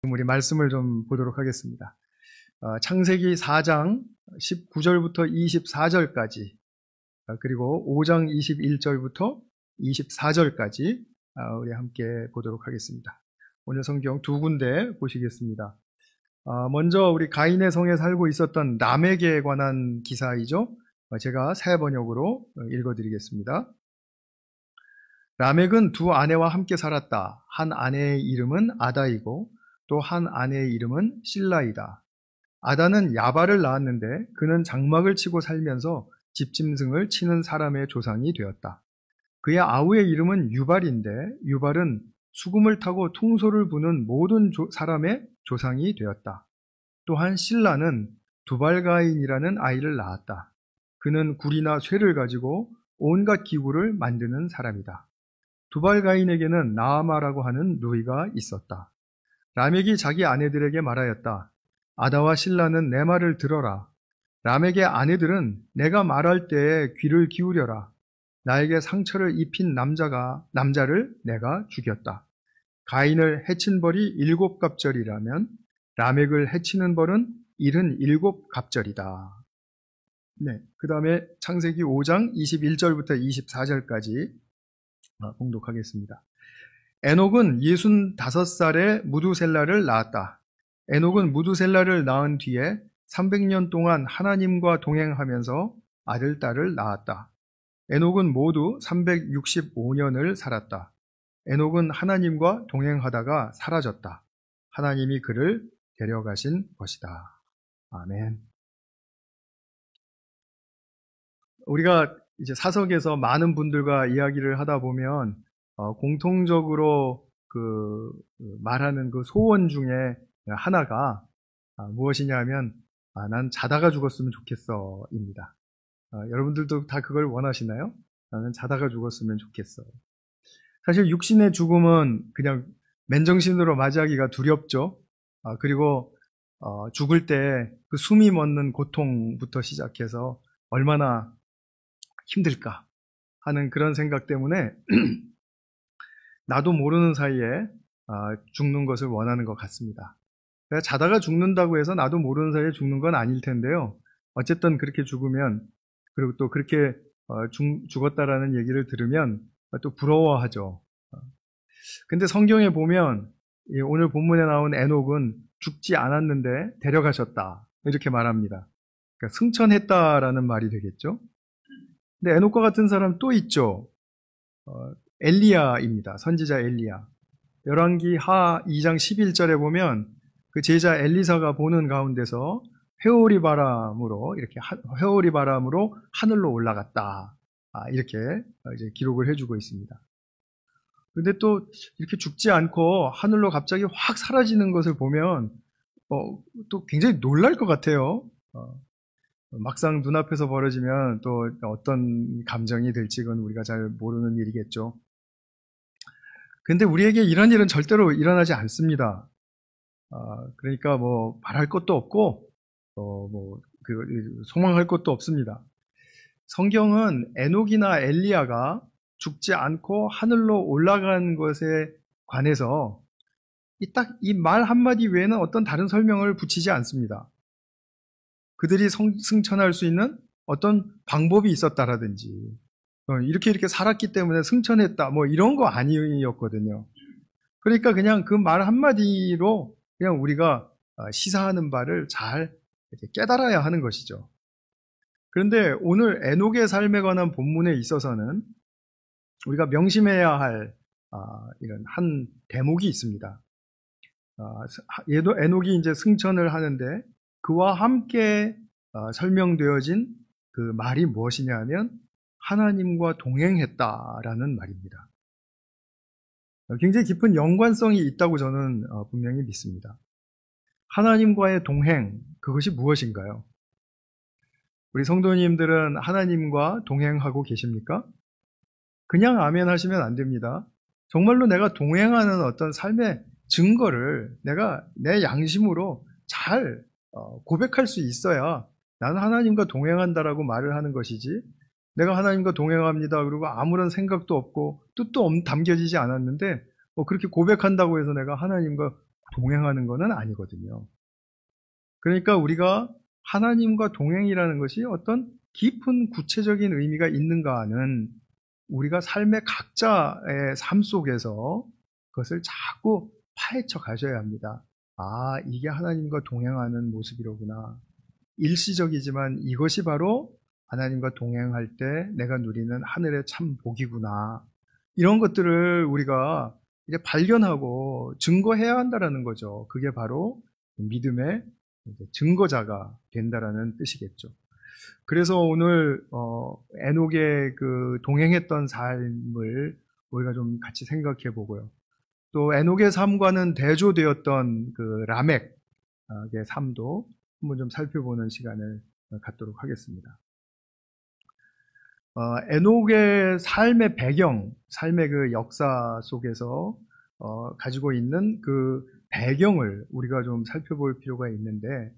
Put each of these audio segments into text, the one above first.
우리 말씀을 좀 보도록 하겠습니다. 창세기 4장 19절부터 24절까지 그리고 5장 21절부터 24절까지 우리 함께 보도록 하겠습니다. 오늘 성경 두 군데 보시겠습니다. 먼저 우리 가인의 성에 살고 있었던 라멕에 관한 기사이죠. 제가 새 번역으로 읽어드리겠습니다. 라멕은 두 아내와 함께 살았다. 한 아내의 이름은 아다이고 또 한 아내의 이름은 실라이다. 아다는 야발을 낳았는데 그는 장막을 치고 살면서 집짐승을 치는 사람의 조상이 되었다. 그의 아우의 이름은 유발인데 유발은 수금을 타고 퉁소를 부는 모든 사람의 조상이 되었다. 또한 실라는 두발가인이라는 아이를 낳았다. 그는 굴이나 쇠를 가지고 온갖 기구를 만드는 사람이다. 두발가인에게는 나아마라고 하는 누이가 있었다. 라멕이 자기 아내들에게 말하였다. 아다와 실라는 내 말을 들어라. 라멕의 아내들은 내가 말할 때에 귀를 기울여라. 나에게 상처를 입힌 남자를 내가 죽였다. 가인을 해친 벌이 7갑절이라면 라멕을 해치는 벌은 77갑절이다. 네, 그 다음에 창세기 5장 21절부터 24절까지 봉독하겠습니다. 에녹은 65살에 무두셀라를 낳았다. 에녹은 무두셀라를 낳은 뒤에 300년 동안 하나님과 동행하면서 아들, 딸을 낳았다. 에녹은 모두 365년을 살았다. 에녹은 하나님과 동행하다가 사라졌다. 하나님이 그를 데려가신 것이다. 아멘. 우리가 이제 사석에서 많은 분들과 이야기를 하다 보면 공통적으로 말하는 그 소원 중에 하나가 무엇이냐 하면 난 자다가 죽었으면 좋겠어 입니다. 여러분들도 다 그걸 원하시나요? 나는 자다가 죽었으면 좋겠어. 사실 육신의 죽음은 그냥 맨정신으로 맞이하기가 두렵죠. 그리고 죽을 때 그 숨이 멎는 고통부터 시작해서 얼마나 힘들까 하는 그런 생각 때문에 나도 모르는 사이에 죽는 것을 원하는 것 같습니다. 내가 자다가 죽는다고 해서 나도 모르는 사이에 죽는 건 아닐 텐데요. 어쨌든 그렇게 죽으면, 그리고 또 그렇게 죽었다라는 얘기를 들으면 또 부러워하죠. 근데 성경에 보면 오늘 본문에 나온 에녹은 죽지 않았는데 데려가셨다 이렇게 말합니다. 그러니까 승천했다라는 말이 되겠죠. 근데 에녹과 같은 사람 또 있죠. 엘리야입니다. 선지자 엘리야. 열왕기 하 2장 11절에 보면 그 제자 엘리사가 보는 가운데서 회오리 바람으로 하늘로 올라갔다. 이렇게 이제 기록을 해주고 있습니다. 근데 또 이렇게 죽지 않고 하늘로 갑자기 확 사라지는 것을 보면 또 굉장히 놀랄 것 같아요. 막상 눈앞에서 벌어지면 또 어떤 감정이 될지 그건 우리가 잘 모르는 일이겠죠. 근데 우리에게 이런 일은 절대로 일어나지 않습니다. 그러니까 바랄 것도 없고, 소망할 것도 없습니다. 성경은 에녹이나 엘리야가 죽지 않고 하늘로 올라간 것에 관해서 이 말 한마디 외에는 어떤 다른 설명을 붙이지 않습니다. 그들이 승천할 수 있는 어떤 방법이 있었다라든지, 이렇게 살았기 때문에 승천했다, 이런 거 아니었거든요. 그러니까 그냥 그 말 한마디로 그냥 우리가 시사하는 바를 잘 깨달아야 하는 것이죠. 그런데 오늘 에녹의 삶에 관한 본문에 있어서는 우리가 명심해야 할 이런 한 대목이 있습니다. 에녹이 이제 승천을 하는데 그와 함께 설명되어진 그 말이 무엇이냐 하면 하나님과 동행했다라는 말입니다. 굉장히 깊은 연관성이 있다고 저는 분명히 믿습니다. 하나님과의 동행, 그것이 무엇인가요? 우리 성도님들은 하나님과 동행하고 계십니까? 그냥 아멘 하시면 안 됩니다. 정말로 내가 동행하는 어떤 삶의 증거를 내가 내 양심으로 잘 고백할 수 있어야 나는 하나님과 동행한다라고 말을 하는 것이지, 내가 하나님과 동행합니다 그리고 아무런 생각도 없고 뜻도 담겨지지 않았는데 그렇게 고백한다고 해서 내가 하나님과 동행하는 것은 아니거든요. 그러니까 우리가 하나님과 동행이라는 것이 어떤 깊은 구체적인 의미가 있는가 하는 우리가 삶의 각자의 삶 속에서 그것을 자꾸 파헤쳐 가셔야 합니다. 아, 이게 하나님과 동행하는 모습이로구나. 일시적이지만 이것이 바로 하나님과 동행할 때 내가 누리는 하늘의 참 복이구나. 이런 것들을 우리가 이제 발견하고 증거해야 한다라는 거죠. 그게 바로 믿음의 증거자가 된다라는 뜻이겠죠. 그래서 오늘 에녹의 그 동행했던 삶을 우리가 좀 같이 생각해 보고요. 또 에녹의 삶과는 대조되었던 그 라멕의 삶도 한번 좀 살펴보는 시간을 갖도록 하겠습니다. 에녹의 삶의 배경, 삶의 그 역사 속에서 가지고 있는 그 배경을 우리가 좀 살펴볼 필요가 있는데,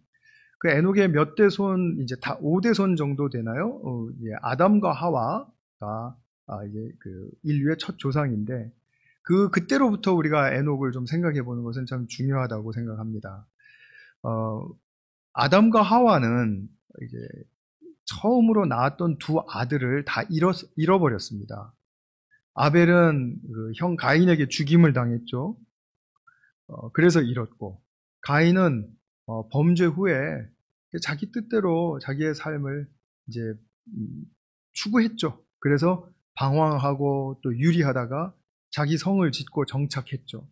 그 에녹의 몇 대손, 이제 다 5대손 정도 되나요? 이제 아담과 하와가 이제 그 인류의 첫 조상인데, 그때로부터 우리가 에녹을 좀 생각해 보는 것은 참 중요하다고 생각합니다. 아담과 하와는 이제 처음으로 낳았던 두 아들을 다 잃어버렸습니다. 아벨은 그 형 가인에게 죽임을 당했죠. 그래서 잃었고, 가인은 범죄 후에 자기 뜻대로 자기의 삶을 이제 추구했죠. 그래서 방황하고 또 유리하다가 자기 성을 짓고 정착했죠.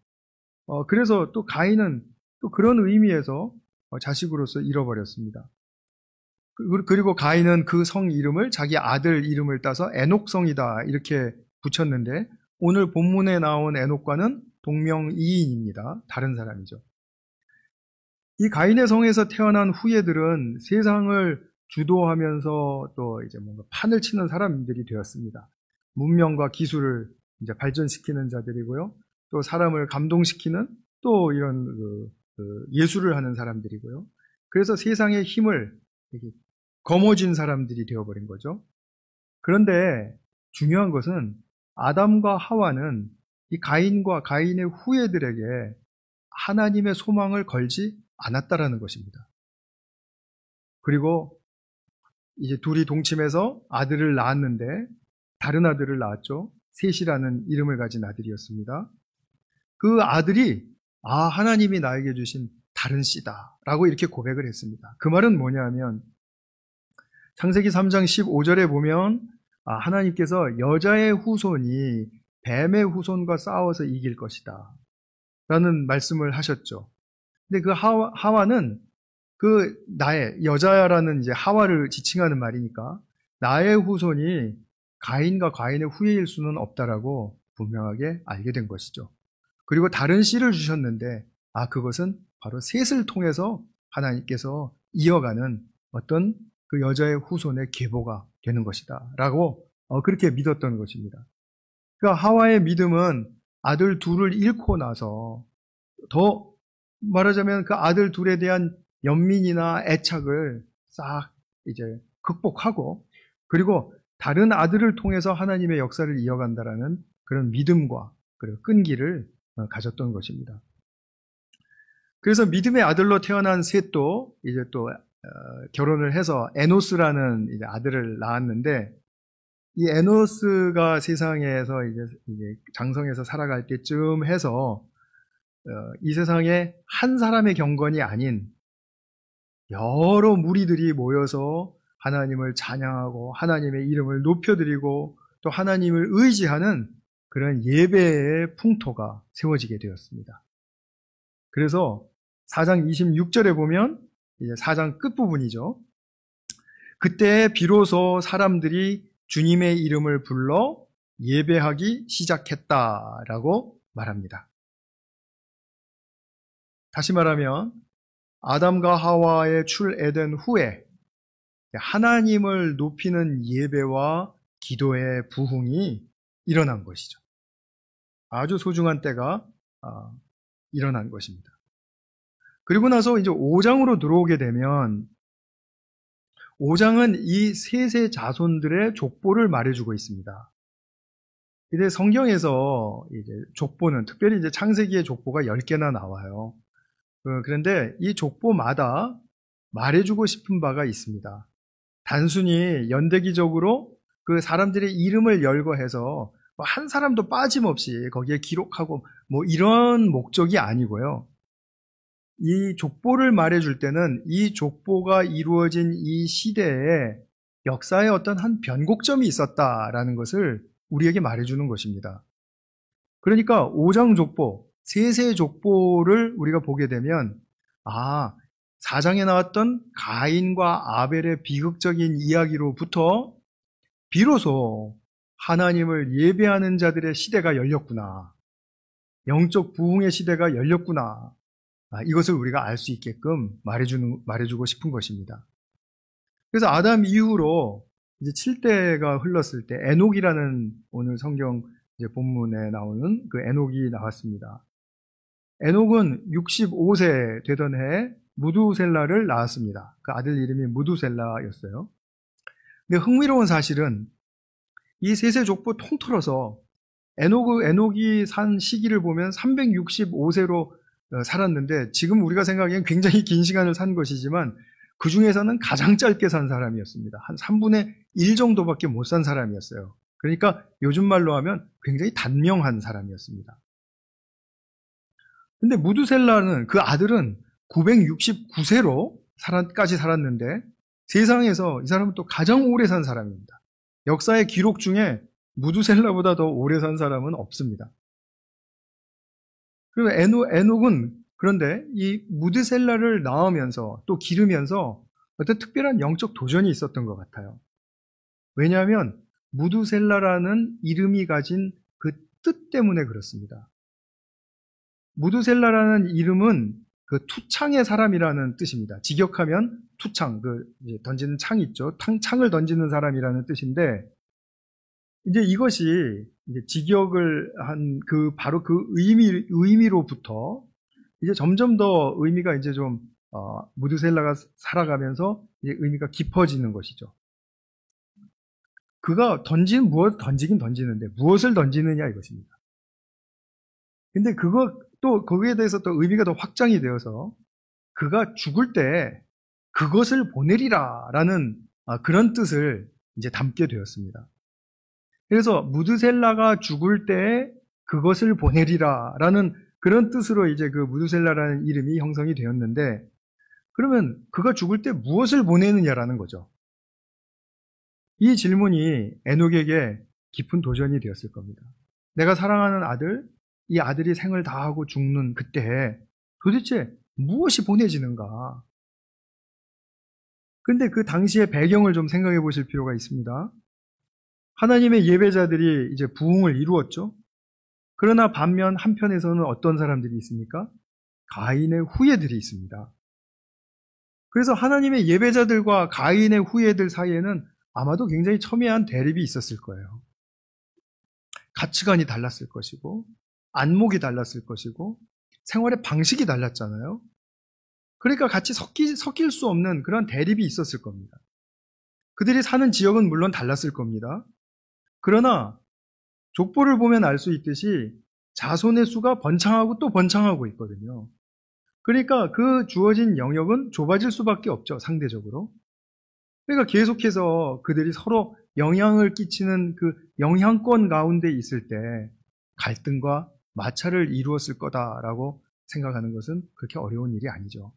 그래서 또 가인은 또 그런 의미에서 자식으로서 잃어버렸습니다. 그리고 가인은 그 성 이름을 자기 아들 이름을 따서 에녹성이다 이렇게 붙였는데, 오늘 본문에 나온 에녹과는 동명이인입니다. 다른 사람이죠. 이 가인의 성에서 태어난 후예들은 세상을 주도하면서 또 이제 뭔가 판을 치는 사람들이 되었습니다. 문명과 기술을 이제 발전시키는 자들이고요. 또 사람을 감동시키는 또 이런 예술을 하는 사람들이고요. 그래서 세상의 힘을 거머쥔 사람들이 되어버린 거죠. 그런데 중요한 것은 아담과 하와는 이 가인과 가인의 후예들에게 하나님의 소망을 걸지 않았다라는 것입니다. 그리고 이제 둘이 동침해서 아들을 낳았는데, 다른 아들을 낳았죠. 셋이라는 이름을 가진 아들이었습니다. 그 아들이 하나님이 나에게 주신 다른 씨다 라고 이렇게 고백을 했습니다. 그 말은 뭐냐면, 창세기 3장 15절에 보면 하나님께서 여자의 후손이 뱀의 후손과 싸워서 이길 것이다 라는 말씀을 하셨죠. 근데 그 하와는 그 나의, 여자라는 이제 하와를 지칭하는 말이니까 나의 후손이 가인과 가인의 후예일 수는 없다라고 분명하게 알게 된 것이죠. 그리고 다른 씨를 주셨는데 그것은 바로 셋을 통해서 하나님께서 이어가는 어떤 그 여자의 후손의 계보가 되는 것이다 라고 그렇게 믿었던 것입니다. 그러니까 하와의 믿음은 아들 둘을 잃고 나서 더 말하자면 그 아들 둘에 대한 연민이나 애착을 싹 이제 극복하고, 그리고 다른 아들을 통해서 하나님의 역사를 이어간다라는 그런 믿음과 그리고 끈기를 가졌던 것입니다. 그래서 믿음의 아들로 태어난 셋도 이제 또 결혼을 해서 에노스라는 이제 아들을 낳았는데, 이 에노스가 세상에서 이제 장성해서 살아갈 때쯤 해서 이 세상에 한 사람의 경건이 아닌 여러 무리들이 모여서 하나님을 찬양하고 하나님의 이름을 높여드리고 또 하나님을 의지하는 그런 예배의 풍토가 세워지게 되었습니다. 그래서 4장 26절에 보면 이제 4장 끝부분이죠. 그때 비로소 사람들이 주님의 이름을 불러 예배하기 시작했다라고 말합니다. 다시 말하면 아담과 하와의 출애굽 후에 하나님을 높이는 예배와 기도의 부흥이 일어난 것이죠. 아주 소중한 때가 일어난 것입니다. 그리고 나서 이제 5장으로 들어오게 되면 5장은 이 셋의 자손들의 족보를 말해주고 있습니다. 근데 성경에서 이제 족보는 특별히 이제 창세기의 족보가 10개나 나와요. 그런데 이 족보마다 말해주고 싶은 바가 있습니다. 단순히 연대기적으로 그 사람들의 이름을 열거해서 한 사람도 빠짐없이 거기에 기록하고 뭐 이런 목적이 아니고요. 이 족보를 말해줄 때는 이 족보가 이루어진 이 시대에 역사에 어떤 한 변곡점이 있었다라는 것을 우리에게 말해주는 것입니다. 그러니까 5장 족보, 세세 족보를 우리가 보게 되면 4장에 나왔던 가인과 아벨의 비극적인 이야기로부터 비로소 하나님을 예배하는 자들의 시대가 열렸구나. 영적 부흥의 시대가 열렸구나. 이것을 우리가 알 수 있게끔 말해주고 싶은 것입니다. 그래서 아담 이후로 이제 7대가 흘렀을 때 에녹이라는 오늘 성경 이제 본문에 나오는 그 에녹이 나왔습니다. 에녹은 65세 되던 해에 무두셀라를 낳았습니다. 그 아들 이름이 무두셀라였어요. 근데 흥미로운 사실은 이 세세 족보 통틀어서 에녹이 산 시기를 보면 365세로 살았는데 지금 우리가 생각하기엔 굉장히 긴 시간을 산 것이지만 그 중에서는 가장 짧게 산 사람이었습니다. 한 3분의 1 정도밖에 못 산 사람이었어요. 그러니까 요즘 말로 하면 굉장히 단명한 사람이었습니다. 근데 무두셀라는 그 아들은 969세로까지 살았는데 세상에서 이 사람은 또 가장 오래 산 사람입니다. 역사의 기록 중에 무두셀라보다 더 오래 산 사람은 없습니다. 그리고 에녹은 그런데 이 무두셀라를 낳으면서 또 기르면서 어떤 특별한 영적 도전이 있었던 것 같아요. 왜냐하면 무두셀라라는 이름이 가진 그 뜻 때문에 그렇습니다. 무두셀라라는 이름은 그 투창의 사람이라는 뜻입니다. 직역하면 투창, 던지는 창 있죠. 창을 던지는 사람이라는 뜻인데, 이제 이것이 이제 직역을 한 바로 그 의미로부터 이제 점점 더 의미가 이제 좀, 무두셀라가 살아가면서 이제 의미가 깊어지는 것이죠. 그가 던지긴 던지는데 무엇을 던지느냐 이것입니다. 근데 거기에 대해서 또 의미가 더 확장이 되어서 그가 죽을 때 그것을 보내리라 라는 그런 뜻을 이제 담게 되었습니다. 그래서 무두셀라가 죽을 때 그것을 보내리라 라는 그런 뜻으로 이제 그 무두셀라라는 이름이 형성이 되었는데 그러면 그가 죽을 때 무엇을 보내느냐라는 거죠. 이 질문이 에녹에게 깊은 도전이 되었을 겁니다. 내가 사랑하는 아들, 이 아들이 생을 다하고 죽는 그때 도대체 무엇이 보내지는가? 근데 그 당시의 배경을 좀 생각해 보실 필요가 있습니다. 하나님의 예배자들이 이제 부흥을 이루었죠. 그러나 반면 한편에서는 어떤 사람들이 있습니까? 가인의 후예들이 있습니다. 그래서 하나님의 예배자들과 가인의 후예들 사이에는 아마도 굉장히 첨예한 대립이 있었을 거예요. 가치관이 달랐을 것이고 안목이 달랐을 것이고 생활의 방식이 달랐잖아요. 그러니까 같이 섞일 수 없는 그런 대립이 있었을 겁니다. 그들이 사는 지역은 물론 달랐을 겁니다. 그러나 족보를 보면 알 수 있듯이 자손의 수가 번창하고 또 번창하고 있거든요. 그러니까 그 주어진 영역은 좁아질 수밖에 없죠, 상대적으로. 그러니까 계속해서 그들이 서로 영향을 끼치는 그 영향권 가운데 있을 때 갈등과 마찰을 이루었을 거다라고 생각하는 것은 그렇게 어려운 일이 아니죠.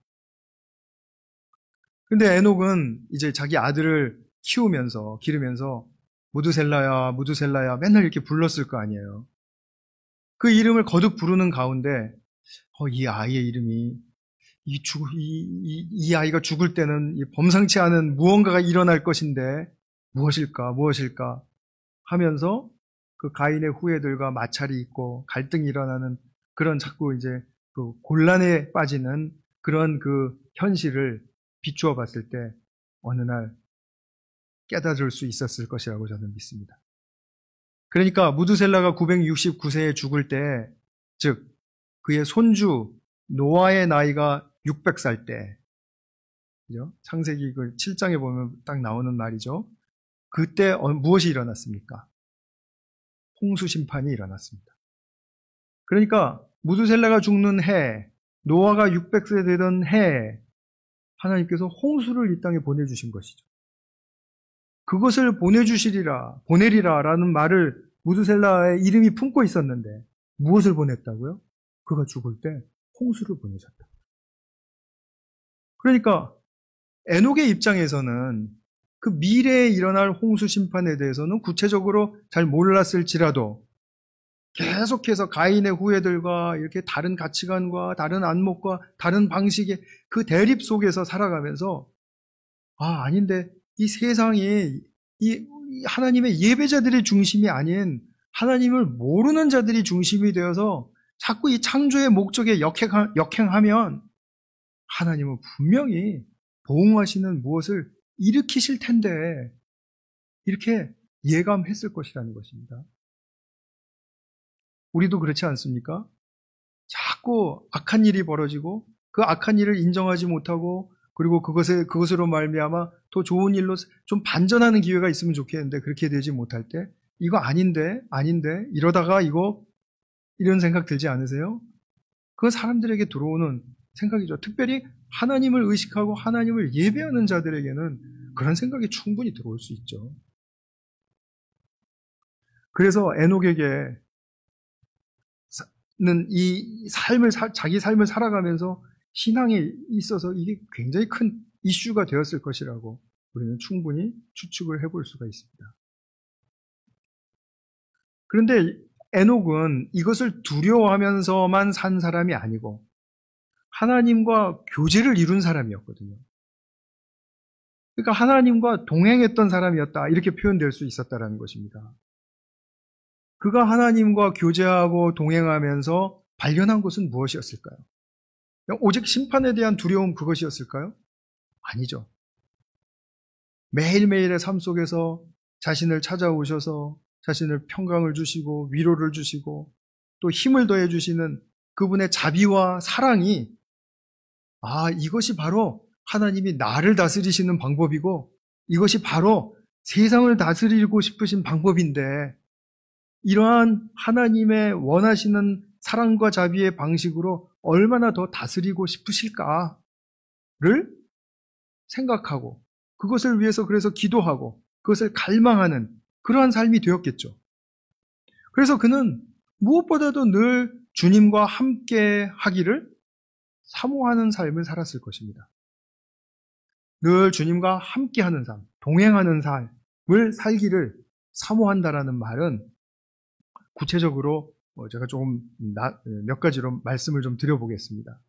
근데 에녹은 이제 자기 아들을 기르면서 무두셀라야, 무두셀라야 맨날 이렇게 불렀을 거 아니에요. 그 이름을 거듭 부르는 가운데 이 아이의 이름이 이 아이가 죽을 때는 범상치 않은 무언가가 일어날 것인데 무엇일까 하면서 그 가인의 후예들과 마찰이 있고 갈등이 일어나는 그런 자꾸 이제 그 곤란에 빠지는 그런 그 현실을 비추어 봤을 때 어느 날 깨달을 수 있었을 것이라고 저는 믿습니다. 그러니까 무두셀라가 969세에 죽을 때, 즉 그의 손주 노아의 나이가 600살 때, 그죠? 창세기 7장에 보면 딱 나오는 말이죠. 그때 무엇이 일어났습니까? 홍수 심판이 일어났습니다. 그러니까 무두셀라가 죽는 해 노아가 600세 되던 해에 하나님께서 홍수를 이 땅에 보내주신 것이죠. 그것을 보내리라 라는 말을 무드셀라의 이름이 품고 있었는데 무엇을 보냈다고요? 그가 죽을 때 홍수를 보내셨다. 그러니까 에녹의 입장에서는 그 미래에 일어날 홍수 심판에 대해서는 구체적으로 잘 몰랐을지라도 계속해서 가인의 후예들과 이렇게 다른 가치관과 다른 안목과 다른 방식의 그 대립 속에서 살아가면서 아닌데 이 세상이 이 하나님의 예배자들의 중심이 아닌 하나님을 모르는 자들이 중심이 되어서 자꾸 이 창조의 목적에 역행하면 하나님은 분명히 보응하시는 무엇을 일으키실 텐데 이렇게 예감했을 것이라는 것입니다. 우리도 그렇지 않습니까? 자꾸 악한 일이 벌어지고 그 악한 일을 인정하지 못하고 그리고 그것으로 말미암아 더 좋은 일로 좀 반전하는 기회가 있으면 좋겠는데 그렇게 되지 못할 때 이거 아닌데 이러다가 이런 생각 들지 않으세요? 그건 사람들에게 들어오는 생각이죠. 특별히 하나님을 의식하고 하나님을 예배하는 자들에게는 그런 생각이 충분히 들어올 수 있죠. 그래서 에녹에게는 이 자기 삶을 살아가면서 신앙에 있어서 이게 굉장히 큰 이슈가 되었을 것이라고 우리는 충분히 추측을 해볼 수가 있습니다. 그런데 에녹은 이것을 두려워하면서만 산 사람이 아니고 하나님과 교제를 이룬 사람이었거든요. 그러니까 하나님과 동행했던 사람이었다 이렇게 표현될 수 있었다는 것입니다. 그가 하나님과 교제하고 동행하면서 발견한 것은 무엇이었을까요? 오직 심판에 대한 두려움 그것이었을까요? 아니죠. 매일매일의 삶 속에서 자신을 찾아오셔서 자신을 평강을 주시고 위로를 주시고 또 힘을 더해 주시는 그분의 자비와 사랑이 이것이 바로 하나님이 나를 다스리시는 방법이고 이것이 바로 세상을 다스리고 싶으신 방법인데 이러한 하나님의 원하시는 사랑과 자비의 방식으로 얼마나 더 다스리고 싶으실까를 생각하고 그것을 위해서 그래서 기도하고 그것을 갈망하는 그러한 삶이 되었겠죠. 그래서 그는 무엇보다도 늘 주님과 함께 하기를 사모하는 삶을 살았을 것입니다. 늘 주님과 함께하는 삶, 동행하는 삶을 살기를 사모한다라는 말은 구체적으로 제가 조금 몇 가지로 말씀을 좀 드려보겠습니다.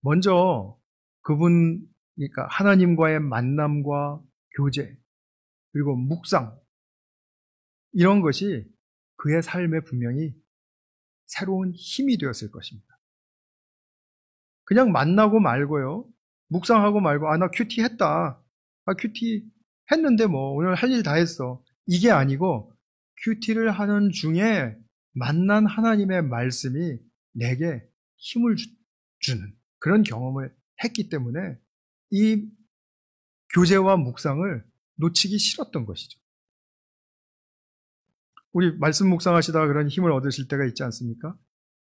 먼저 그러니까 하나님과의 만남과 교제 그리고 묵상 이런 것이 그의 삶에 분명히 새로운 힘이 되었을 것입니다. 그냥 만나고 말고요. 묵상하고 말고 나 큐티 했다. 큐티 했는데 오늘 할 일 다 했어. 이게 아니고 큐티를 하는 중에 만난 하나님의 말씀이 내게 힘을 주는 그런 경험을 했기 때문에 이 교제와 묵상을 놓치기 싫었던 것이죠. 우리 말씀 묵상하시다가 그런 힘을 얻으실 때가 있지 않습니까?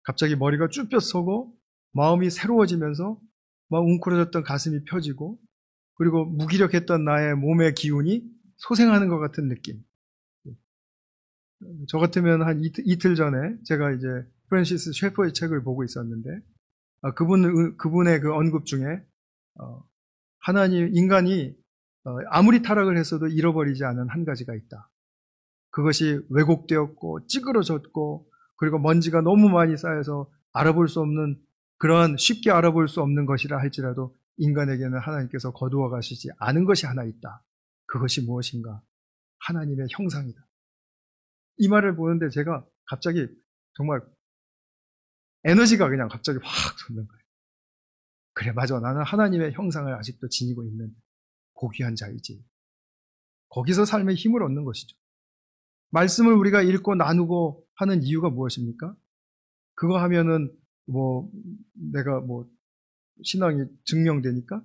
갑자기 머리가 쭉 펴서고 마음이 새로워지면서 막 웅크러졌던 가슴이 펴지고 그리고 무기력했던 나의 몸의 기운이 소생하는 것 같은 느낌. 저 같으면 한 이틀 전에 제가 이제 프랜시스 셰퍼의 책을 보고 있었는데 그분의 그 언급 중에 인간이 아무리 타락을 했어도 잃어버리지 않은 한 가지가 있다. 그것이 왜곡되었고 찌그러졌고 그리고 먼지가 너무 많이 쌓여서 알아볼 수 없는 그러한 쉽게 알아볼 수 없는 것이라 할지라도 인간에게는 하나님께서 거두어 가시지 않은 것이 하나 있다. 그것이 무엇인가? 하나님의 형상이다. 이 말을 보는데 제가 갑자기 정말 에너지가 그냥 갑자기 확 솟는 거예요. 그래, 맞아. 나는 하나님의 형상을 아직도 지니고 있는 고귀한 자이지. 거기서 삶의 힘을 얻는 것이죠. 말씀을 우리가 읽고 나누고 하는 이유가 무엇입니까? 그거 하면은 내가 신앙이 증명되니까?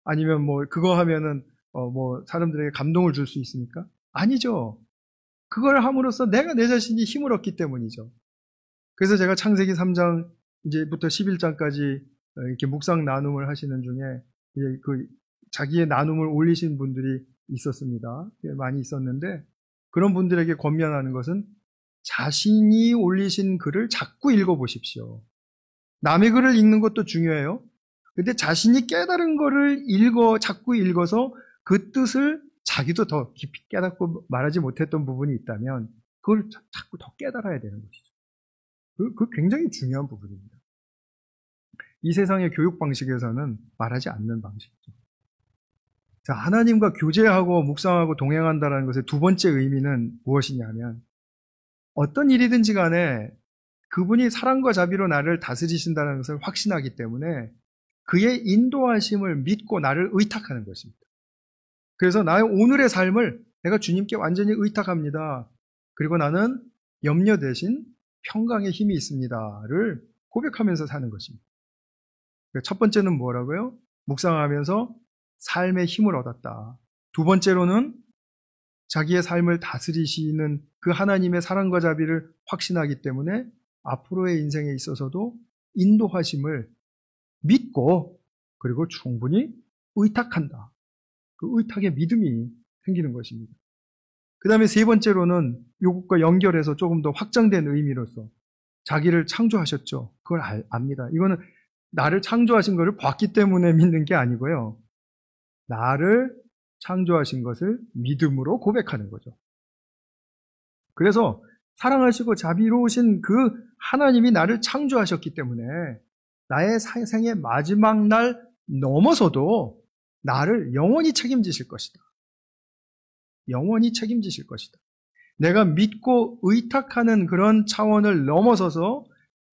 아니면 그거 하면은 사람들에게 감동을 줄 수 있으니까? 아니죠. 그걸 함으로써 내가 내 자신이 힘을 얻기 때문이죠. 그래서 제가 창세기 3장 이제부터 11장까지 이렇게 묵상 나눔을 하시는 중에 이제 자기의 나눔을 올리신 분들이 있었습니다. 많이 있었는데 그런 분들에게 권면하는 것은 자신이 올리신 글을 자꾸 읽어보십시오. 남의 글을 읽는 것도 중요해요. 근데 자신이 깨달은 거를 자꾸 읽어서 그 뜻을 자기도 더 깊이 깨닫고 말하지 못했던 부분이 있다면 그걸 자꾸 더 깨달아야 되는 것이죠. 그 굉장히 중요한 부분입니다. 이 세상의 교육 방식에서는 말하지 않는 방식이죠. 자, 하나님과 교제하고 묵상하고 동행한다는 것의 두 번째 의미는 무엇이냐면 어떤 일이든지 간에 그분이 사랑과 자비로 나를 다스리신다는 것을 확신하기 때문에 그의 인도하심을 믿고 나를 의탁하는 것입니다. 그래서 나의 오늘의 삶을 내가 주님께 완전히 의탁합니다. 그리고 나는 염려 대신 평강의 힘이 있습니다를 고백하면서 사는 것입니다. 첫 번째는 뭐라고요? 묵상하면서 삶의 힘을 얻었다. 두 번째로는 자기의 삶을 다스리시는 그 하나님의 사랑과 자비를 확신하기 때문에 앞으로의 인생에 있어서도 인도하심을 믿고 그리고 충분히 의탁한다. 그 의탁의 믿음이 생기는 것입니다. 그 다음에 세 번째로는 이것과 연결해서 조금 더 확장된 의미로서 자기를 창조하셨죠. 그걸 압니다. 이거는 나를 창조하신 것을 봤기 때문에 믿는 게 아니고요. 나를 창조하신 것을 믿음으로 고백하는 거죠. 그래서 사랑하시고 자비로우신 그 하나님이 나를 창조하셨기 때문에 나의 생의 마지막 날 넘어서도 나를 영원히 책임지실 것이다. 영원히 책임지실 것이다. 내가 믿고 의탁하는 그런 차원을 넘어서서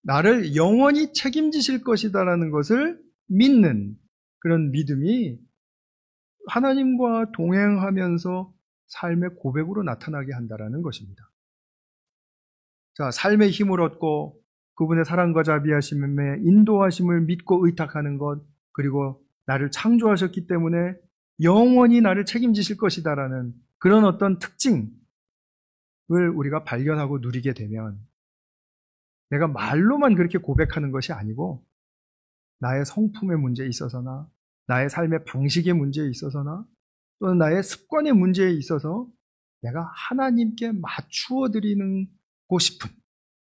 나를 영원히 책임지실 것이다라는 것을 믿는 그런 믿음이 하나님과 동행하면서 삶의 고백으로 나타나게 한다라는 것입니다. 자, 삶의 힘을 얻고 그분의 사랑과 자비하심에 인도하심을 믿고 의탁하는 것, 그리고 나를 창조하셨기 때문에 영원히 나를 책임지실 것이다라는 그런 어떤 특징을 우리가 발견하고 누리게 되면 내가 말로만 그렇게 고백하는 것이 아니고 나의 성품의 문제에 있어서나 나의 삶의 방식의 문제에 있어서나 또는 나의 습관의 문제에 있어서 내가 하나님께 맞추어 드리고 싶은,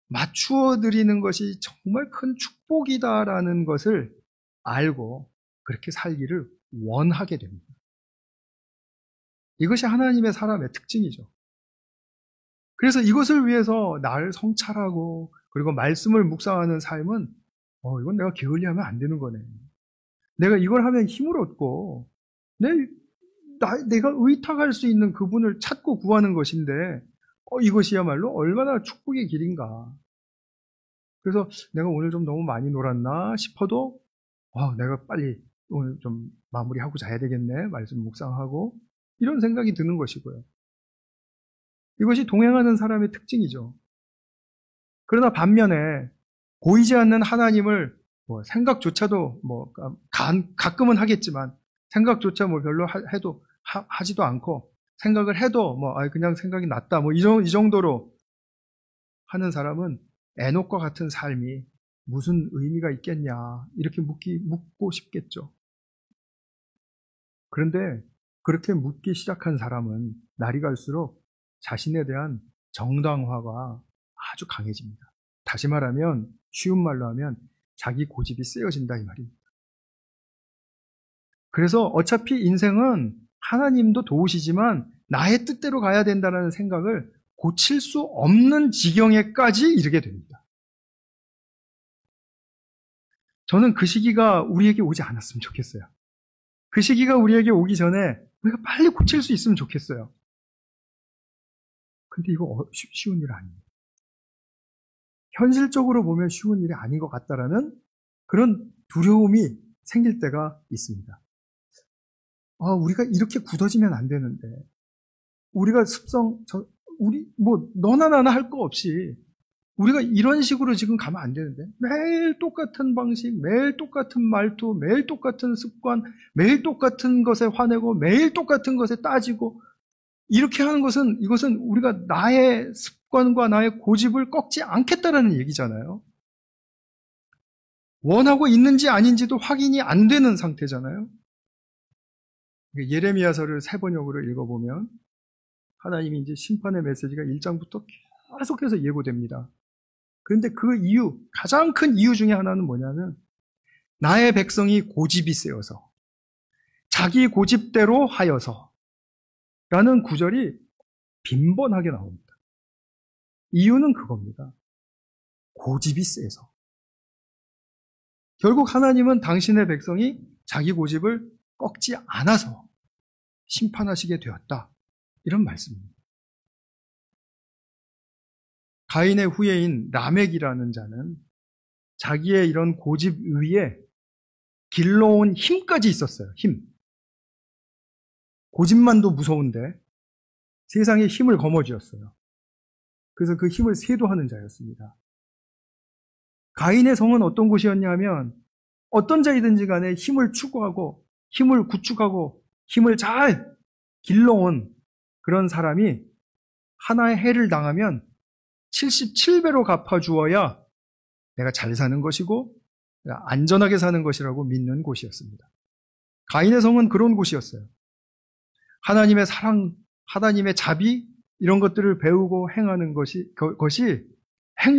맞추어 드리는 것이 정말 큰 축복이다라는 것을 알고 그렇게 살기를 원하게 됩니다. 이것이 하나님의 사람의 특징이죠. 그래서 이것을 위해서 나를 성찰하고 그리고 말씀을 묵상하는 삶은 이건 내가 게을리하면 안 되는 거네. 내가 이걸 하면 힘을 얻고 내가 의탁할 수 있는 그분을 찾고 구하는 것인데 이것이야말로 얼마나 축복의 길인가. 그래서 내가 오늘 좀 너무 많이 놀았나 싶어도 내가 빨리 오늘 좀 마무리하고 자야 되겠네. 말씀 묵상하고 이런 생각이 드는 것이고요. 이것이 동행하는 사람의 특징이죠. 그러나 반면에 보이지 않는 하나님을 생각조차도 가끔은 하겠지만 생각조차 별로 해도 하지도 않고 생각을 해도 그냥 생각이 났다 이 정도로 하는 사람은 에녹과 같은 삶이 무슨 의미가 있겠냐 이렇게 묻고 싶겠죠. 그런데 그렇게 묻기 시작한 사람은 날이 갈수록 자신에 대한 정당화가 아주 강해집니다. 다시 말하면 쉬운 말로 하면 자기 고집이 세어진다 이 말입니다. 그래서 어차피 인생은 하나님도 도우시지만 나의 뜻대로 가야 된다는 생각을 고칠 수 없는 지경에까지 이르게 됩니다. 저는 그 시기가 우리에게 오지 않았으면 좋겠어요. 그 시기가 우리에게 오기 전에 우리가 빨리 고칠 수 있으면 좋겠어요. 근데 이거 쉬운 일 아니에요. 현실적으로 보면 쉬운 일이 아닌 것 같다라는 그런 두려움이 생길 때가 있습니다. 우리가 이렇게 굳어지면 안 되는데, 우리가 너나 나나 할 거 없이, 우리가 이런 식으로 지금 가면 안 되는데, 매일 똑같은 방식, 매일 똑같은 말투, 매일 똑같은 습관, 매일 똑같은 것에 화내고, 매일 똑같은 것에 따지고, 이렇게 하는 이것은 우리가 나의 습관과 나의 고집을 꺾지 않겠다라는 얘기잖아요. 원하고 있는지 아닌지도 확인이 안 되는 상태잖아요. 예레미야서를 세 번역으로 읽어보면 하나님이 이제 심판의 메시지가 1장부터 계속해서 예고됩니다. 그런데 그 이유, 가장 큰 이유 중에 하나는 뭐냐면 나의 백성이 고집이 세어서 자기 고집대로 하여서 라는 구절이 빈번하게 나옵니다. 이유는 그겁니다. 고집이 세서. 결국 하나님은 당신의 백성이 자기 고집을 꺾지 않아서 심판하시게 되었다. 이런 말씀입니다. 가인의 후예인 라멕이라는 자는 자기의 이런 고집 위에 길러온 힘까지 있었어요. 힘. 고집만도 무서운데 세상에 힘을 거머쥐었어요. 그래서 그 힘을 세도하는 자였습니다. 가인의 성은 어떤 곳이었냐면 어떤 자이든지 간에 힘을 추구하고 힘을 구축하고 힘을 잘 길러온 그런 사람이 하나의 해를 당하면 77배로 갚아주어야 내가 잘 사는 것이고 안전하게 사는 것이라고 믿는 곳이었습니다. 가인의 성은 그런 곳이었어요. 하나님의 사랑, 하나님의 자비 이런 것들을 배우고 행하는 것이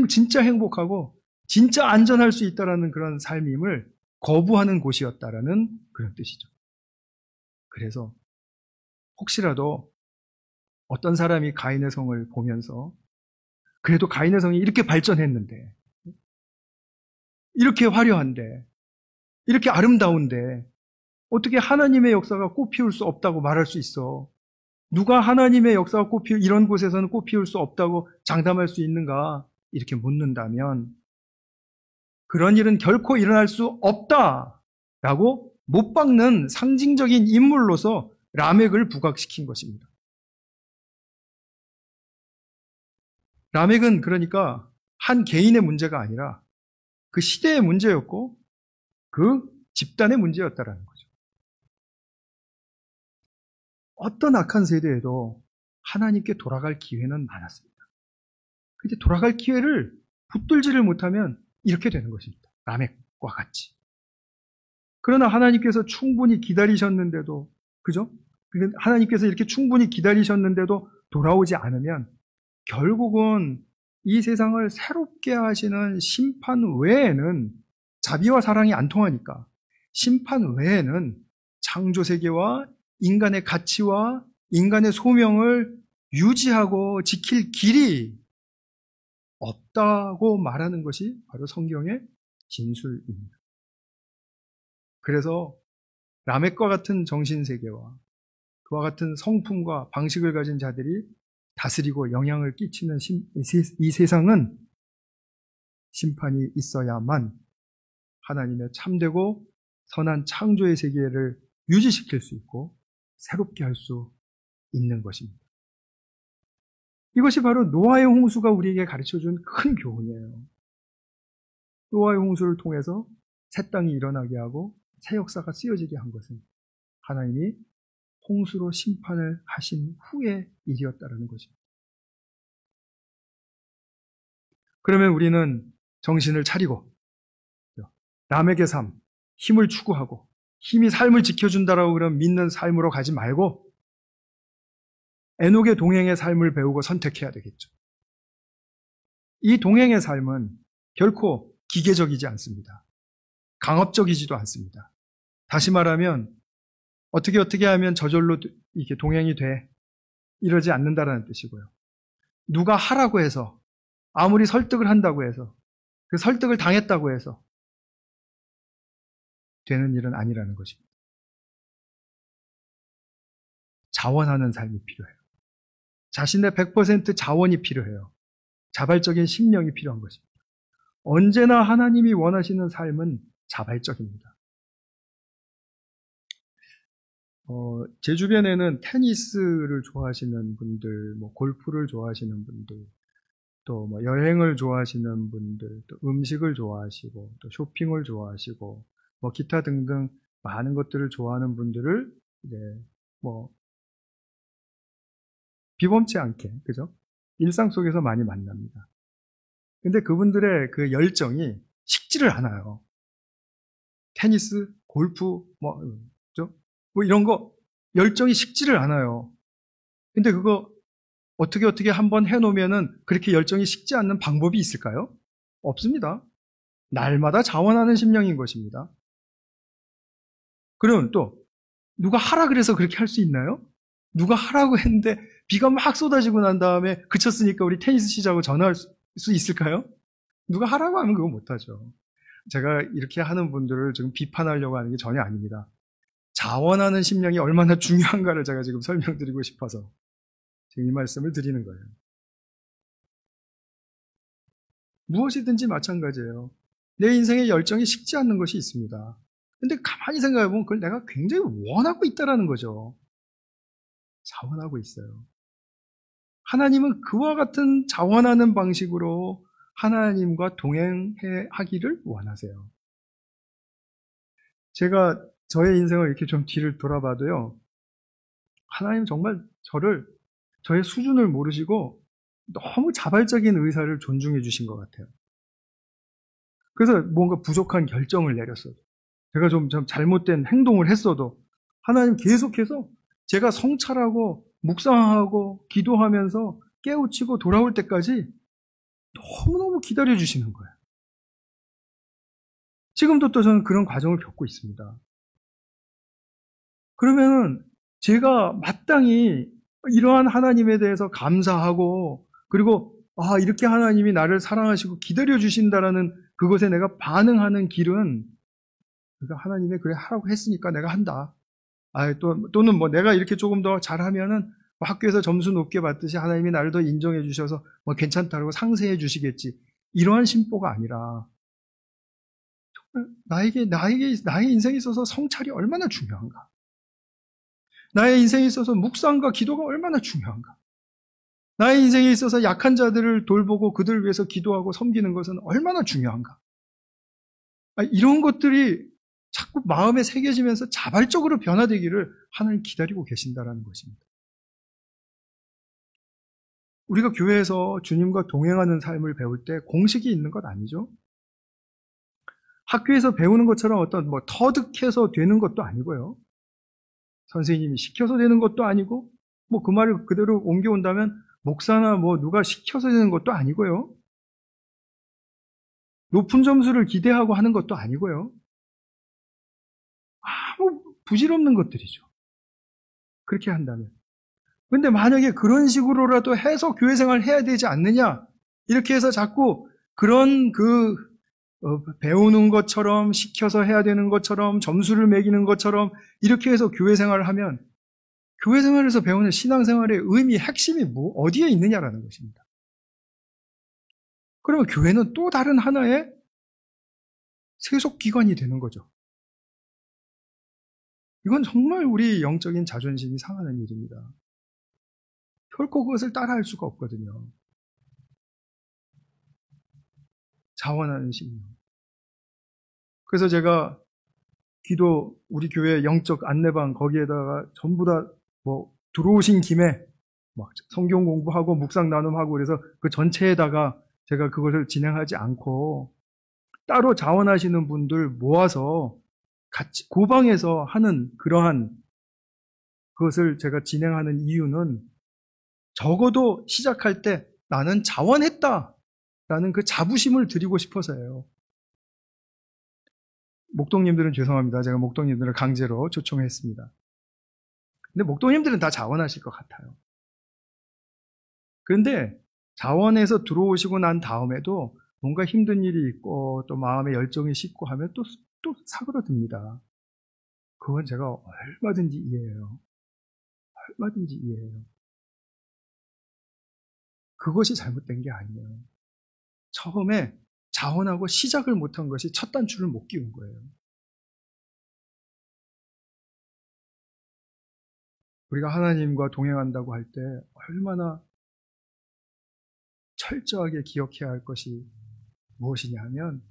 진짜 행복하고 진짜 안전할 수 있다라는 그런 삶임을 거부하는 곳이었다라는 그런 뜻이죠. 그래서 혹시라도 어떤 사람이 가인의 성을 보면서 그래도 가인의 성이 이렇게 발전했는데 이렇게 화려한데 이렇게 아름다운데 어떻게 하나님의 역사가 꽃피울 수 없다고 말할 수 있어? 누가 하나님의 역사가 이런 곳에서는 꽃피울 수 없다고 장담할 수 있는가? 이렇게 묻는다면 그런 일은 결코 일어날 수 없다라고 못 박는 상징적인 인물로서 라멕을 부각시킨 것입니다. 라멕은 그러니까 한 개인의 문제가 아니라 그 시대의 문제였고 그 집단의 문제였다라는 거죠. 어떤 악한 세대에도 하나님께 돌아갈 기회는 많았습니다. 그런데 돌아갈 기회를 붙들지를 못하면 이렇게 되는 것입니다. 라멕과 같이. 그러나 하나님께서 충분히 기다리셨는데도, 그죠? 하나님께서 이렇게 충분히 기다리셨는데도 돌아오지 않으면 결국은 이 세상을 새롭게 하시는 심판 외에는 자비와 사랑이 안 통하니까 심판 외에는 창조 세계와 인간의 가치와 인간의 소명을 유지하고 지킬 길이 없다고 말하는 것이 바로 성경의 진술입니다. 그래서 라멕과 같은 정신세계와 그와 같은 성품과 방식을 가진 자들이 다스리고 영향을 끼치는 이 세상은 심판이 있어야만 하나님의 참되고 선한 창조의 세계를 유지시킬 수 있고 새롭게 할 수 있는 것입니다. 이것이 바로 노아의 홍수가 우리에게 가르쳐준 큰 교훈이에요. 노아의 홍수를 통해서 새 땅이 일어나게 하고 새 역사가 쓰여지게 한 것은 하나님이 홍수로 심판을 하신 후의 일이었다는 것입니다. 그러면 우리는 정신을 차리고 라멕의 삶, 힘을 추구하고 힘이 삶을 지켜준다라고 그런 믿는 삶으로 가지 말고 에녹의 동행의 삶을 배우고 선택해야 되겠죠. 이 동행의 삶은 결코 기계적이지 않습니다. 강압적이지도 않습니다. 다시 말하면 어떻게 하면 저절로 이렇게 동행이 돼 이러지 않는다라는 뜻이고요. 누가 하라고 해서 아무리 설득을 한다고 해서 그 설득을 당했다고 해서 되는 일은 아니라는 것입니다. 자원하는 삶이 필요해요. 자신의 100% 자원이 필요해요. 자발적인 심령이 필요한 것입니다. 언제나 하나님이 원하시는 삶은 자발적입니다. 제 주변에는 테니스를 좋아하시는 분들, 골프를 좋아하시는 분들, 또 여행을 좋아하시는 분들, 또 음식을 좋아하시고, 또 쇼핑을 좋아하시고, 기타 등등 많은 것들을 좋아하는 분들을 비범치 않게, 그죠? 일상 속에서 많이 만납니다. 근데 그분들의 그 열정이 식지를 않아요. 테니스, 골프, 뭐 이런 거 열정이 식지를 않아요. 근데 그거 어떻게 한번 해놓으면은 그렇게 열정이 식지 않는 방법이 있을까요? 없습니다. 날마다 자원하는 심령인 것입니다. 그러면 또 누가 하라 그래서 그렇게 할 수 있나요? 누가 하라고 했는데 비가 막 쏟아지고 난 다음에 그쳤으니까 우리 테니스 치자고 전화할 수 있을까요? 누가 하라고 하면 그거 못하죠. 제가 이렇게 하는 분들을 지금 비판하려고 하는 게 전혀 아닙니다. 자원하는 심령이 얼마나 중요한가를 제가 지금 설명드리고 싶어서 지금 이 말씀을 드리는 거예요. 무엇이든지 마찬가지예요. 내 인생에 열정이 식지 않는 것이 있습니다. 근데 가만히 생각해보면 그걸 내가 굉장히 원하고 있다라는 거죠. 자원하고 있어요. 하나님은 그와 같은 자원하는 방식으로 하나님과 동행하기를 원하세요. 제가 저의 인생을 이렇게 좀 뒤를 돌아봐도요, 하나님 정말 저의 수준을 모르시고 너무 자발적인 의사를 존중해 주신 것 같아요. 그래서 뭔가 부족한 결정을 내렸어도, 제가 좀 잘못된 행동을 했어도 하나님 계속해서 제가 성찰하고 묵상하고 기도하면서 깨우치고 돌아올 때까지 너무너무 기다려 주시는 거예요. 지금도 또 저는 그런 과정을 겪고 있습니다. 그러면은 제가 마땅히 이러한 하나님에 대해서 감사하고, 그리고 이렇게 하나님이 나를 사랑하시고 기다려 주신다라는 그것에 내가 반응하는 길은, 그러니까 하나님이 그래 하라고 했으니까 내가 한다. 또는 뭐 내가 이렇게 조금 더 잘하면은 뭐 학교에서 점수 높게 받듯이 하나님이 나를 더 인정해 주셔서 뭐 괜찮다고 상세해 주시겠지. 이러한 심보가 아니라, 나의 인생에 있어서 성찰이 얼마나 중요한가. 나의 인생에 있어서 묵상과 기도가 얼마나 중요한가. 나의 인생에 있어서 약한 자들을 돌보고 그들을 위해서 기도하고 섬기는 것은 얼마나 중요한가. 이런 것들이 자꾸 마음에 새겨지면서 자발적으로 변화되기를 하나님 기다리고 계신다는 것입니다. 우리가 교회에서 주님과 동행하는 삶을 배울 때 공식이 있는 것 아니죠? 학교에서 배우는 것처럼 어떤 터득해서 되는 것도 아니고요. 선생님이 시켜서 되는 것도 아니고, 그 말을 그대로 옮겨온다면 목사나 누가 시켜서 되는 것도 아니고요. 높은 점수를 기대하고 하는 것도 아니고요. 아무 부질없는 것들이죠. 그렇게 한다면. 근데 만약에 그런 식으로라도 해서 교회 생활을 해야 되지 않느냐, 이렇게 해서 자꾸 그런 배우는 것처럼, 시켜서 해야 되는 것처럼, 점수를 매기는 것처럼 이렇게 해서 교회 생활을 하면 교회 생활에서 배우는 신앙생활의 의미, 핵심이 어디에 있느냐라는 것입니다. 그러면 교회는 또 다른 하나의 세속기관이 되는 거죠. 이건 정말 우리 영적인 자존심이 상하는 일입니다. 결코 그것을 따라할 수가 없거든요. 자원하는 심령. 그래서 제가 우리 교회 영적 안내방 거기에다가 전부 다 들어오신 김에 성경 공부하고 묵상 나눔하고 그래서 그 전체에다가 제가 그것을 진행하지 않고 따로 자원하시는 분들 모아서 같이 고방에서 하는 그러한 그것을 제가 진행하는 이유는 적어도 시작할 때 나는 자원했다라는 그 자부심을 드리고 싶어서예요. 목동님들은 죄송합니다. 제가 목동님들을 강제로 초청했습니다. 근데 목동님들은 다 자원하실 것 같아요. 그런데 자원해서 들어오시고 난 다음에도 뭔가 힘든 일이 있고 또 마음에 열정이 식고 하면 또 사그러듭니다. 그건 제가 얼마든지 이해해요. 얼마든지 이해해요. 그것이 잘못된 게 아니에요. 처음에 자원하고 시작을 못한 것이 첫 단추를 못 끼운 거예요. 우리가 하나님과 동행한다고 할 때 얼마나 철저하게 기억해야 할 것이 무엇이냐 하면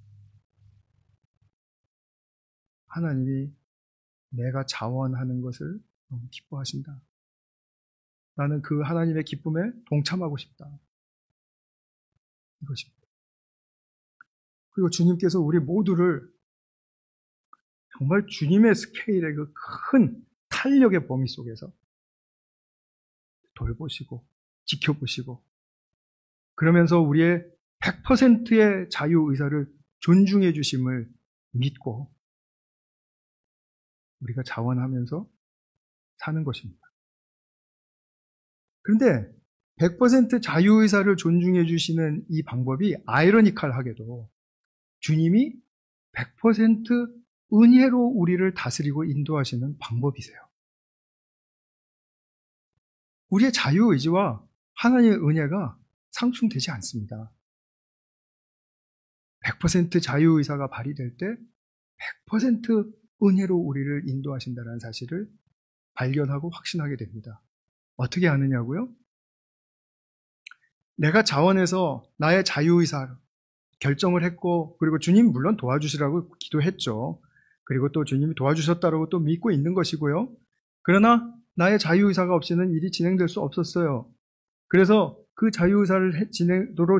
하나님이 내가 자원하는 것을 너무 기뻐하신다. 나는 그 하나님의 기쁨에 동참하고 싶다. 이것입니다. 그리고 주님께서 우리 모두를 정말 주님의 스케일의 그 큰 탄력의 범위 속에서 돌보시고 지켜보시고 그러면서 우리의 100%의 자유의사를 존중해 주심을 믿고 우리가 자원하면서 사는 것입니다. 그런데 100% 자유의사를 존중해 주시는 이 방법이 아이러니컬하게도 주님이 100% 은혜로 우리를 다스리고 인도하시는 방법이세요. 우리의 자유의지와 하나님의 은혜가 상충되지 않습니다. 100% 자유의사가 발휘될 때 100% 은혜로 우리를 인도하신다는 사실을 발견하고 확신하게 됩니다. 어떻게 아느냐고요? 내가 자원해서 나의 자유의사 결정을 했고 그리고 주님 물론 도와주시라고 기도했죠. 그리고 또 주님이 도와주셨다고 또 믿고 있는 것이고요. 그러나 나의 자유의사가 없이는 일이 진행될 수 없었어요. 그래서 그 자유의사를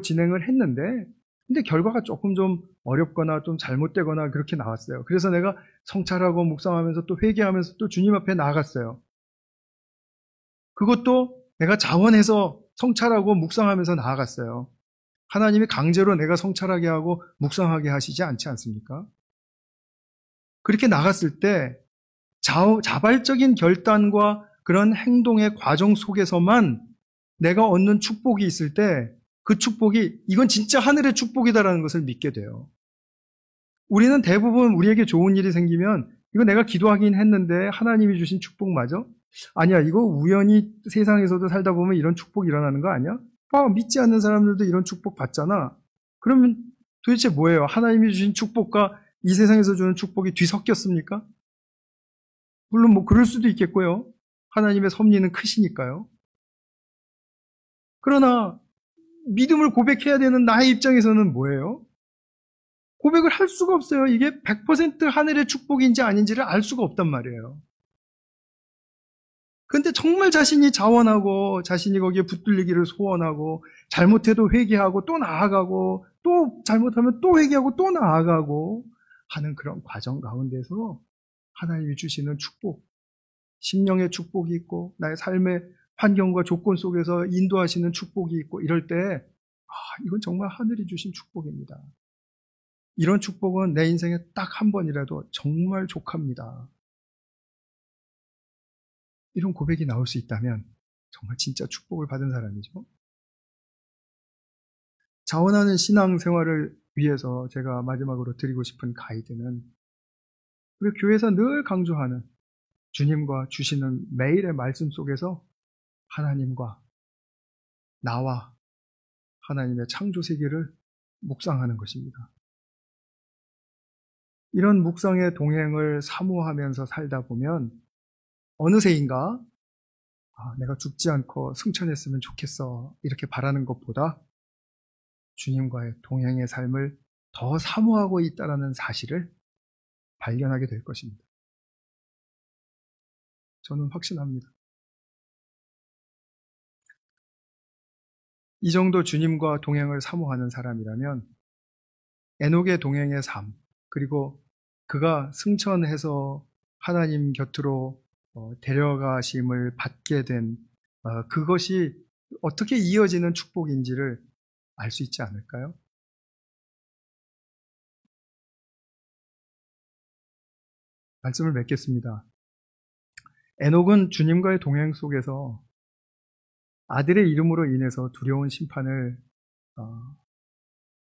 진행을 했는데 근데 결과가 조금 좀 어렵거나 좀 잘못되거나 그렇게 나왔어요. 그래서 내가 성찰하고 묵상하면서 또 회개하면서 또 주님 앞에 나아갔어요. 그것도 내가 자원해서 성찰하고 묵상하면서 나아갔어요. 하나님이 강제로 내가 성찰하게 하고 묵상하게 하시지 않지 않습니까? 그렇게 나갔을 때 자발적인 결단과 그런 행동의 과정 속에서만 내가 얻는 축복이 있을 때 그 축복이 이건 진짜 하늘의 축복이다라는 것을 믿게 돼요. 우리는 대부분 우리에게 좋은 일이 생기면 이거 내가 기도하긴 했는데 하나님이 주신 축복 맞아? 아니야, 이거 우연히 세상에서도 살다 보면 이런 축복이 일어나는 거 아니야? 믿지 않는 사람들도 이런 축복 받잖아. 그러면 도대체 뭐예요? 하나님이 주신 축복과 이 세상에서 주는 축복이 뒤섞였습니까? 물론 뭐 그럴 수도 있겠고요. 하나님의 섭리는 크시니까요. 그러나 믿음을 고백해야 되는 나의 입장에서는 뭐예요? 고백을 할 수가 없어요. 이게 100% 하늘의 축복인지 아닌지를 알 수가 없단 말이에요. 근데 정말 자신이 자원하고 자신이 거기에 붙들리기를 소원하고 잘못해도 회개하고 또 나아가고 또 잘못하면 또 회개하고 또 나아가고 하는 그런 과정 가운데서 하나님이 주시는 축복, 심령의 축복이 있고 나의 삶의 환경과 조건 속에서 인도하시는 축복이 있고 이럴 때 이건 정말 하늘이 주신 축복입니다. 이런 축복은 내 인생에 딱 한 번이라도 정말 족합니다. 이런 고백이 나올 수 있다면 정말 진짜 축복을 받은 사람이죠. 자원하는 신앙생활을 위해서 제가 마지막으로 드리고 싶은 가이드는 우리 교회에서 늘 강조하는 주님과 주시는 매일의 말씀 속에서 하나님과 나와 하나님의 창조 세계를 묵상하는 것입니다. 이런 묵상의 동행을 사모하면서 살다 보면 어느새인가 내가 죽지 않고 승천했으면 좋겠어 이렇게 바라는 것보다 주님과의 동행의 삶을 더 사모하고 있다는 사실을 발견하게 될 것입니다. 저는 확신합니다. 이 정도 주님과 동행을 사모하는 사람이라면 에녹의 동행의 삶 그리고 그가 승천해서 하나님 곁으로 데려가심을 받게 된 그것이 어떻게 이어지는 축복인지를 알 수 있지 않을까요? 말씀을 맺겠습니다. 에녹은 주님과의 동행 속에서 아들의 이름으로 인해서 두려운 심판을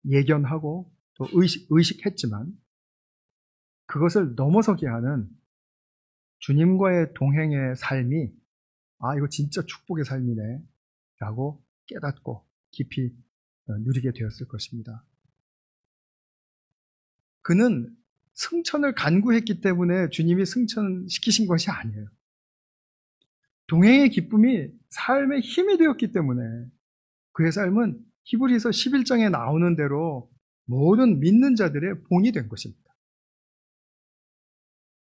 예견하고 또 의식했지만 그것을 넘어서게 하는 주님과의 동행의 삶이 이거 진짜 축복의 삶이네 라고 깨닫고 깊이 누리게 되었을 것입니다. 그는 승천을 간구했기 때문에 주님이 승천시키신 것이 아니에요. 동행의 기쁨이 삶의 힘이 되었기 때문에 그의 삶은 히브리서 11장에 나오는 대로 모든 믿는 자들의 본이 된 것입니다.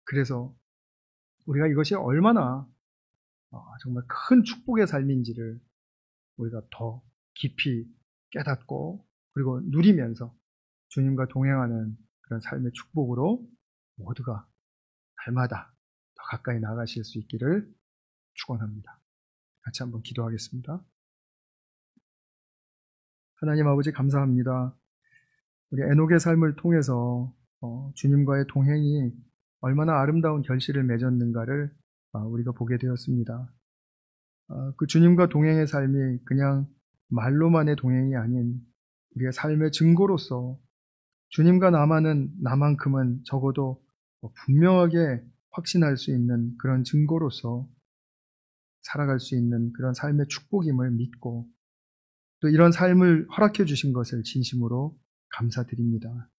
그래서 우리가 이것이 얼마나 정말 큰 축복의 삶인지를 우리가 더 깊이 깨닫고 그리고 누리면서 주님과 동행하는 그런 삶의 축복으로 모두가 날마다 더 가까이 나가실 수 있기를 축원합니다. 같이 한번 기도하겠습니다. 하나님 아버지 감사합니다. 우리 에녹의 삶을 통해서 주님과의 동행이 얼마나 아름다운 결실을 맺었는가를 우리가 보게 되었습니다. 그 주님과 동행의 삶이 그냥 말로만의 동행이 아닌 우리의 삶의 증거로서 주님과 나만큼은 적어도 분명하게 확신할 수 있는 그런 증거로서 살아갈 수 있는 그런 삶의 축복임을 믿고 또 이런 삶을 허락해 주신 것을 진심으로 감사드립니다.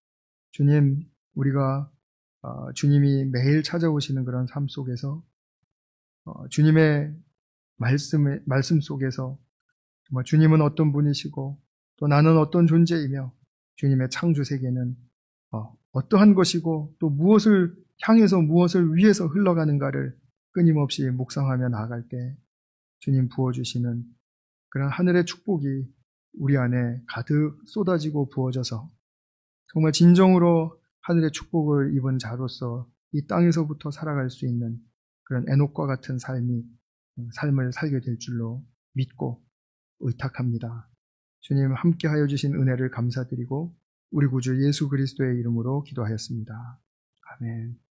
주님, 우리가 주님이 매일 찾아오시는 그런 삶 속에서 주님의 말씀 속에서 정말 주님은 어떤 분이시고 또 나는 어떤 존재이며 주님의 창조 세계는 어떠한 것이고 또 무엇을 향해서 무엇을 위해서 흘러가는가를 끊임없이 묵상하며 나아갈 때 주님 부어주시는 그런 하늘의 축복이 우리 안에 가득 쏟아지고 부어져서 정말 진정으로 하늘의 축복을 입은 자로서 이 땅에서부터 살아갈 수 있는 그런 에녹과 같은 삶을 살게 될 줄로 믿고 의탁합니다. 주님 함께하여 주신 은혜를 감사드리고 우리 구주 예수 그리스도의 이름으로 기도하였습니다. 아멘.